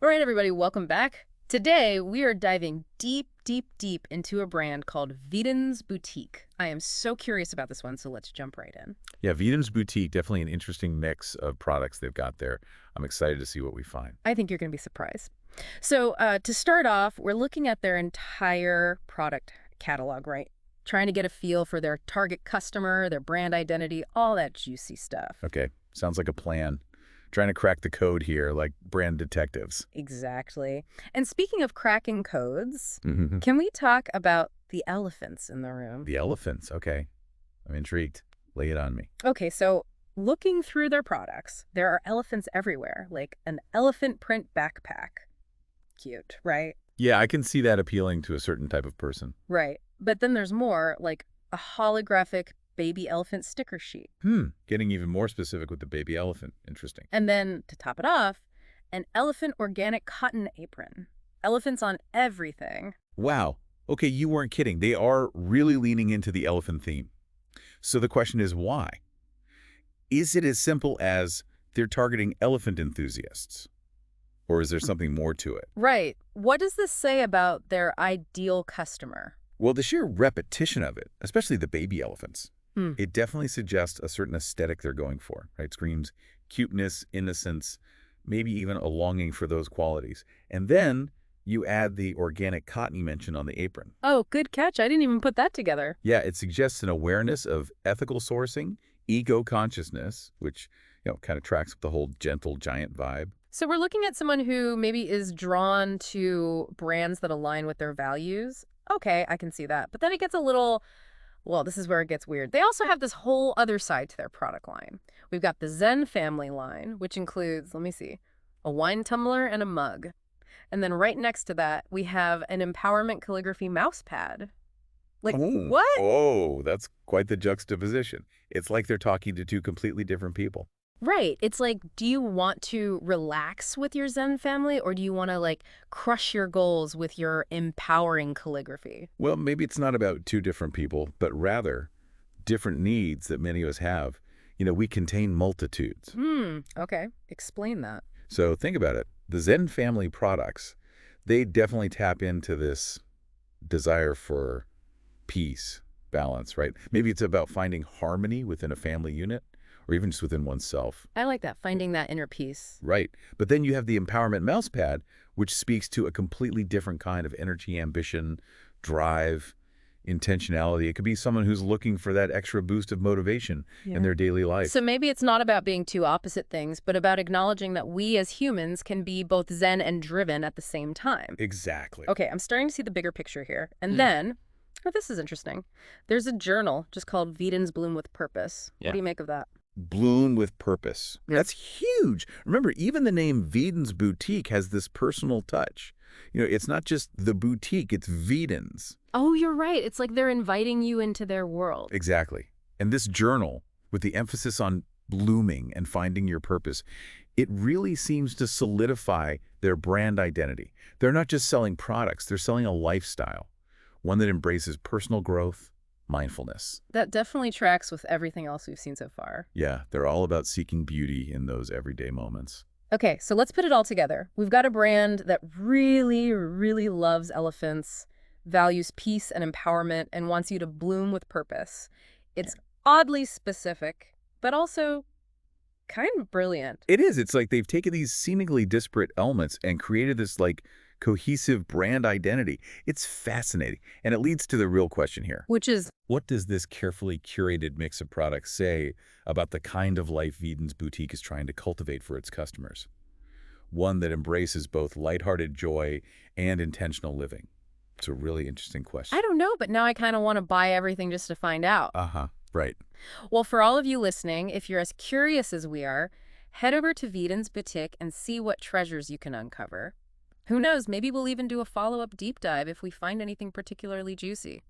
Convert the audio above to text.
All right, everybody, welcome back. Today, we are diving deep, deep, deep into a brand called Veden's Boutique. I am so curious about this one, so let's jump right in. Yeah, Veden's Boutique, definitely an interesting mix of products they've got there. I'm excited to see what we find. I think you're going to be surprised. So, to start off, we're looking at their entire product catalog, right? Trying to get a feel for their target customer, their brand identity, all that juicy stuff. Okay, sounds like a plan. Trying to crack the code here like brand detectives. Exactly. And speaking of cracking codes, Hmm. can we talk about the elephants in the room? The elephants, okay. I'm intrigued. Lay it on me. Okay, so looking through their products, there are elephants everywhere, like an elephant print backpack. Cute, right? Yeah, I can see that appealing to a certain type of person. Right. But then there's more, like a holographic baby elephant sticker sheet. Getting even more specific with the baby elephant. Interesting. And then, to top it off, an elephant organic cotton apron. Elephants on everything. Wow. Okay, you weren't kidding. They are really leaning into the elephant theme. So the question is why? Is it as simple as they're targeting elephant enthusiasts? Or is there something more to it? Right. What does this say about their ideal customer? Well, the sheer repetition of it, especially the baby elephants, Hmm. it definitely suggests a certain aesthetic they're going for, right? Screams cuteness, innocence, maybe even a longing for those qualities. And then you add the organic cotton you mentioned on the apron. Oh, good catch. I didn't even put that together. Yeah, it suggests an awareness of ethical sourcing, ego-consciousness, which, kind of tracks with the whole gentle giant vibe. So we're looking at someone who maybe is drawn to brands that align with their values. Okay, I can see that. But then it gets a little, well, this is where it gets weird. They also have this whole other side to their product line. We've got the Zen family line, which includes, let me see, a wine tumbler and a mug. And then right next to that, we have an empowerment calligraphy mouse pad. Like, Oh, what? oh, that's quite the juxtaposition. It's like they're talking to two completely different people. Right. It's like, do you want to relax with your Zen family or do you want to like crush your goals with your empowering calligraphy? Well, maybe it's not about two different people, but rather different needs that many of us have. We contain multitudes. Okay. Explain that. So think about it. The Zen family products, they definitely tap into this desire for peace, balance, right? Maybe it's about finding harmony within a family unit or even just within oneself. I like that, finding that inner peace. Right. But then you have the empowerment mouse pad, which speaks to a completely different kind of energy, ambition, drive, intentionality. It could be someone who's looking for that extra boost of motivation in their daily life. So maybe it's not about being two opposite things, but about acknowledging that we as humans can be both Zen and driven at the same time. Exactly. Okay, I'm starting to see the bigger picture here. And then, oh, this is interesting. There's a journal just called Veden's Bloom with Purpose. What do you make of that? Bloom with purpose. That's huge. Remember, even the name Veden's Boutique has this personal touch. It's not just the boutique, it's Veden's. Oh, you're right. It's like they're inviting you into their world. Exactly. And this journal, with the emphasis on blooming and finding your purpose, it really seems to solidify their brand identity. They're not just selling products, they're selling a lifestyle, one that embraces personal growth, mindfulness. That definitely tracks with everything else we've seen so far. Yeah, they're all about seeking beauty in those everyday moments. Okay, so let's put it all together. We've got a brand that really, really loves elephants, values peace and empowerment, and wants you to bloom with purpose. It's oddly specific, but also kind of brilliant. It is. It's like they've taken these seemingly disparate elements and created this cohesive brand identity. It's fascinating. And it leads to the real question here. Which is, What does this carefully curated mix of products say about the kind of life Veden's Boutique is trying to cultivate for its customers? One that embraces both lighthearted joy and intentional living. It's a really interesting question. I don't know, but now I kind of want to buy everything just to find out. Uh-huh. Right. Well, for all of you listening, if you're as curious as we are, head over to Veden's Boutique and see what treasures you can uncover. Who knows, maybe we'll even do a follow-up deep dive if we find anything particularly juicy.